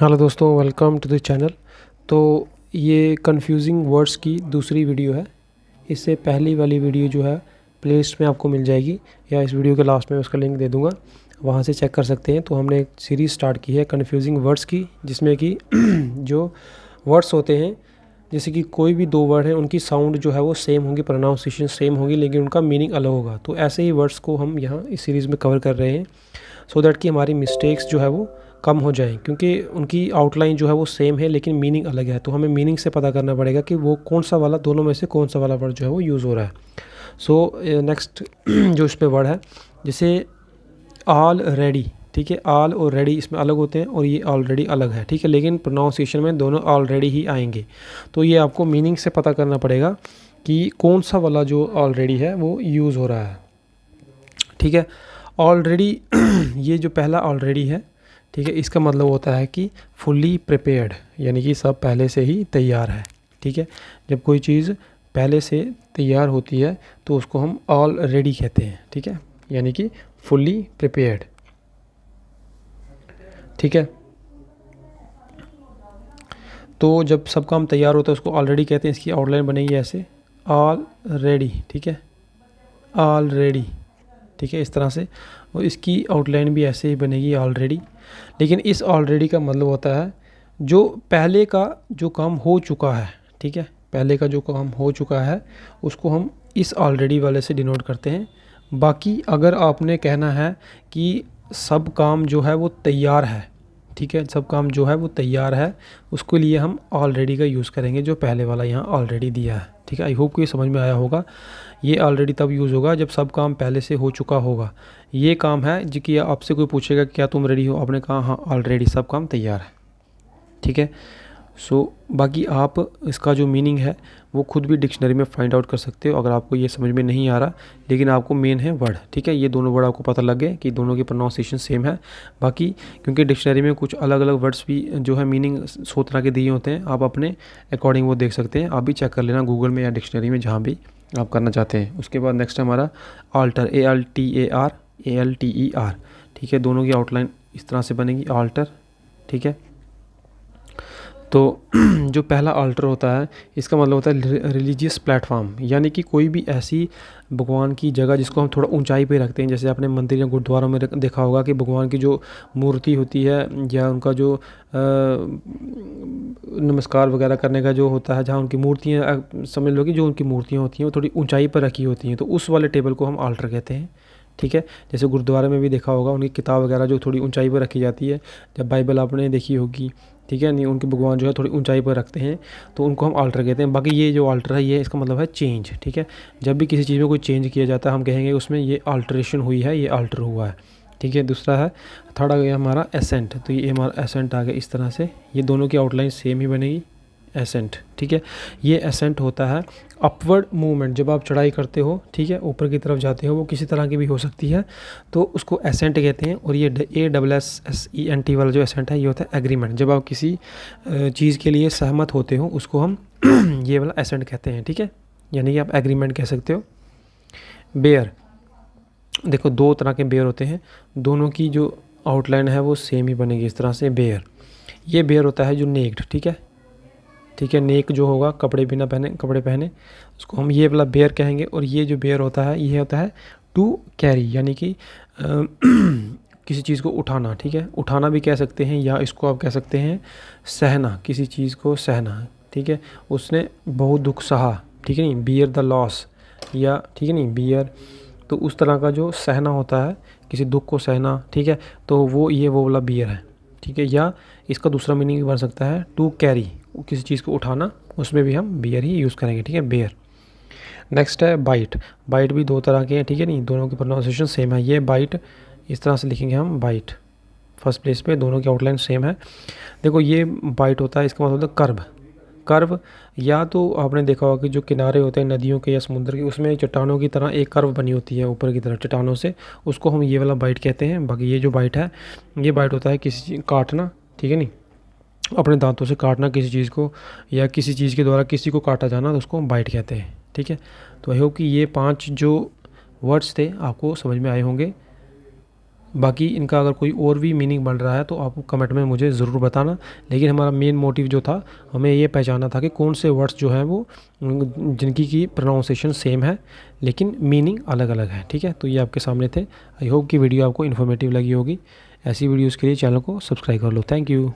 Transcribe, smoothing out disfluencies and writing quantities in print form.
Hello दोस्तों, welcome to the channel. तो ये कन्फ्यूजिंग वर्ड्स की दूसरी वीडियो है। इससे पहली वाली वीडियो जो है प्लेलिस्ट में आपको मिल जाएगी, या इस वीडियो के लास्ट में उसका लिंक दे दूंगा, वहाँ से चेक कर सकते हैं। तो हमने एक सीरीज़ स्टार्ट की है कन्फ्यूजिंग वर्ड्स की, जिसमें कि जो वर्ड्स होते हैं, जैसे कि कोई भी दो वर्ड हैं, उनकी साउंड जो है वो सेम होंगी, प्रोनाउंसिएशन सेम होगी, लेकिन उनका मीनिंग अलग होगा। तो ऐसे ही वर्ड्स को हम यहाँ इस सीरीज़ में कवर कर रहे हैं, सो दैट कि हमारी मिस्टेक्स जो है वो कम हो जाएं, क्योंकि उनकी आउटलाइन जो है वो सेम है लेकिन मीनिंग अलग है। तो हमें मीनिंग से पता करना पड़ेगा कि वो कौन सा वाला, दोनों में से कौन सा वाला वर्ड जो है वो यूज़ हो रहा है। सो नेक्स्ट जो इस पे वर्ड है, जैसे ऑल रेडी, ठीक है। ऑल और रेडी इसमें अलग होते हैं और ये ऑलरेडी अलग है, ठीक है, लेकिन प्रोनाउंसिएशन में दोनों ऑलरेडी ही आएंगे। तो ये आपको मीनिंग से पता करना पड़ेगा कि कौन सा वाला जो ऑलरेडी है वो यूज़ हो रहा है, ठीक है। ऑलरेडी ये जो पहला ऑलरेडी है, ठीक है, इसका मतलब होता है कि फुल्ली प्रिपेयर्ड, यानी कि सब पहले से ही तैयार है, ठीक है। जब कोई चीज़ पहले से तैयार होती है तो उसको हम ऑलरेडी कहते हैं, ठीक है, यानी कि फुल्ली प्रिपेयर्ड, ठीक है। तो जब सब काम तैयार होता है उसको ऑलरेडी कहते हैं। इसकी आउटलाइन बनेगी ऐसे, ऑलरेडी, ठीक है, ऑलरेडी, ठीक है, इस तरह से। और इसकी आउटलाइन भी ऐसे ही बनेगी, ऑलरेडी। लेकिन इस ऑलरेडी का मतलब होता है जो पहले का जो काम हो चुका है, ठीक है, पहले का जो काम हो चुका है उसको हम इस ऑलरेडी वाले से डिनोट करते हैं। बाकी अगर आपने कहना है कि सब काम जो है वो तैयार है, ठीक है, सब काम जो है वो तैयार है, उसके लिए हम ऑलरेडी का यूज़ करेंगे, जो पहले वाला यहाँ ऑलरेडी दिया है, ठीक है। आई होप को ये समझ में आया होगा। ये ऑलरेडी तब यूज़ होगा जब सब काम पहले से हो चुका होगा। ये काम है जो कि आपसे कोई पूछेगा क्या तुम रेडी हो, आपने कहा हाँ ऑलरेडी सब काम तैयार है, ठीक है। सो बाकी आप इसका जो मीनिंग है वो खुद भी डिक्शनरी में फाइंड आउट कर सकते हो, अगर आपको ये समझ में नहीं आ रहा। लेकिन आपको मेन है वर्ड, ठीक है, ये दोनों वर्ड आपको पता लग गए कि दोनों की प्रोनाउंसिएशन सेम है। बाकी क्योंकि डिक्शनरी में कुछ अलग अलग वर्ड्स भी जो है मीनिंग 100 तरह के दिए होते हैं, आप अपने अकॉर्डिंग वो देख सकते हैं। आप भी चेक कर लेना गूगल में या डिक्शनरी में, जहाँ भी आप करना चाहते हैं। उसके बाद नेक्स्ट है हमारा आल्टर, ALTAR, ठीक है। दोनों की आउटलाइन इस तरह से बनेगी, आल्टर, ठीक है। तो जो पहला आल्टर होता है, इसका मतलब होता है रिलीजियस प्लेटफॉर्म, यानी कि कोई भी ऐसी भगवान की जगह जिसको हम थोड़ा ऊंचाई पे रखते हैं। जैसे आपने मंदिर या गुरुद्वारों में देखा होगा कि भगवान की जो मूर्ति होती है या उनका जो नमस्कार वगैरह करने का जो होता है, जहाँ उनकी मूर्तियाँ, समझ लो कि जो उनकी मूर्तियाँ होती हैं वो थोड़ी ऊंचाई पर रखी होती हैं, तो उस वाले टेबल को हम आल्टर कहते हैं, ठीक है। जैसे गुरुद्वारे में भी देखा होगा उनकी किताब वगैरह जो थोड़ी ऊंचाई पर रखी जाती है, जब बाइबल आपने देखी होगी, ठीक है, नहीं, उनके भगवान जो है थोड़ी ऊंचाई पर रखते हैं, तो उनको हम आल्टर कहते हैं। बाकी ये जो आल्टर है, ये इसका मतलब है चेंज, ठीक है। जब भी किसी चीज़ में कोई चेंज किया जाता है हम कहेंगे उसमें ये आल्ट्रेशन हुई है, ये आल्टर हुआ है, ठीक है। दूसरा है, थर्ड आ गया हमारा एसेंट, तो ये हमारा एसेंट आ गया इस तरह से। ये दोनों की आउटलाइन सेम ही बनेगी, एसेंट, ठीक है। ये एसेंट होता है अपवर्ड मूवमेंट, जब आप चढ़ाई करते हो, ठीक है, ऊपर की तरफ जाते हो, वो किसी तरह की भी हो सकती है, तो उसको एसेंट कहते हैं। और ये ASSENT वाला जो एसेंट है, ये होता है एग्रीमेंट। जब आप किसी चीज़ के लिए सहमत होते हो उसको हम ये वाला एसेंट कहते हैं, ठीक है, यानी कि आप एग्रीमेंट कह सकते हो। बेयर, देखो दो तरह के बेयर होते हैं, दोनों की जो आउटलाइन है वो सेम ही बनेगी इस तरह से, बेयर। ये बेयर होता है जो नेक्ड, ठीक है, ठीक है, नेक जो होगा कपड़े बिना पहने, कपड़े पहने, उसको हम ये वाला बेयर कहेंगे। और ये जो बेयर होता है ये होता है टू कैरी, यानी कि किसी चीज़ को उठाना, ठीक है, उठाना भी कह सकते हैं, या इसको आप कह सकते हैं सहना, किसी चीज़ को सहना, ठीक है। उसने बहुत दुख सहा, ठीक है, नहीं, बियर द लॉस, या ठीक है नहीं, बियर, तो उस तरह का जो सहना होता है, किसी दुख को सहना, ठीक है, तो वो ये वो वाला बियर है, ठीक है। या इसका दूसरा मीनिंग भी बन सकता है टू कैरी, किसी चीज़ को उठाना, उसमें भी हम बियर ही यूज़ करेंगे, ठीक है, बियर। नेक्स्ट है बाइट, बाइट भी दो तरह के हैं, ठीक है, नहीं, दोनों की प्रोनाउंसिएशन सेम है। ये बाइट इस तरह से लिखेंगे हम, बाइट फर्स्ट प्लेस पे, दोनों की आउटलाइन सेम है। देखो ये बाइट होता है, इसका मतलब होता है कर्व, कर्व। या तो आपने देखा होगा कि जो किनारे होते हैं नदियों के या समुद्र के, उसमें चट्टानों की तरह एक कर्व बनी होती है ऊपर की तरफ चट्टानों से, उसको हम ये वाला बाइट कहते हैं। बाकी ये जो बाइट है, ये बाइट होता है किसी काटना, ठीक है, नहीं, अपने दांतों से काटना किसी चीज़ को, या किसी चीज़ के द्वारा किसी को काटा जाना, तो उसको बाइट कहते हैं, ठीक है। तो आई होप कि ये 5 जो वर्ड्स थे आपको समझ में आए होंगे। बाकी इनका अगर कोई और भी मीनिंग बन रहा है तो आप कमेंट में मुझे ज़रूर बताना। लेकिन हमारा मेन मोटिव जो था, हमें ये पहचाना था कि कौन से वर्ड्स जो हैं वो जिनकी की प्रोनाउंसिएशन सेम है लेकिन मीनिंग अलग अलग है। ठीक है, तो ये आपके सामने थे। आई होप कि वीडियो आपको इन्फॉर्मेटिव लगी होगी। ऐसी वीडियोज़ के लिए चैनल को सब्सक्राइब कर लो। Thank you.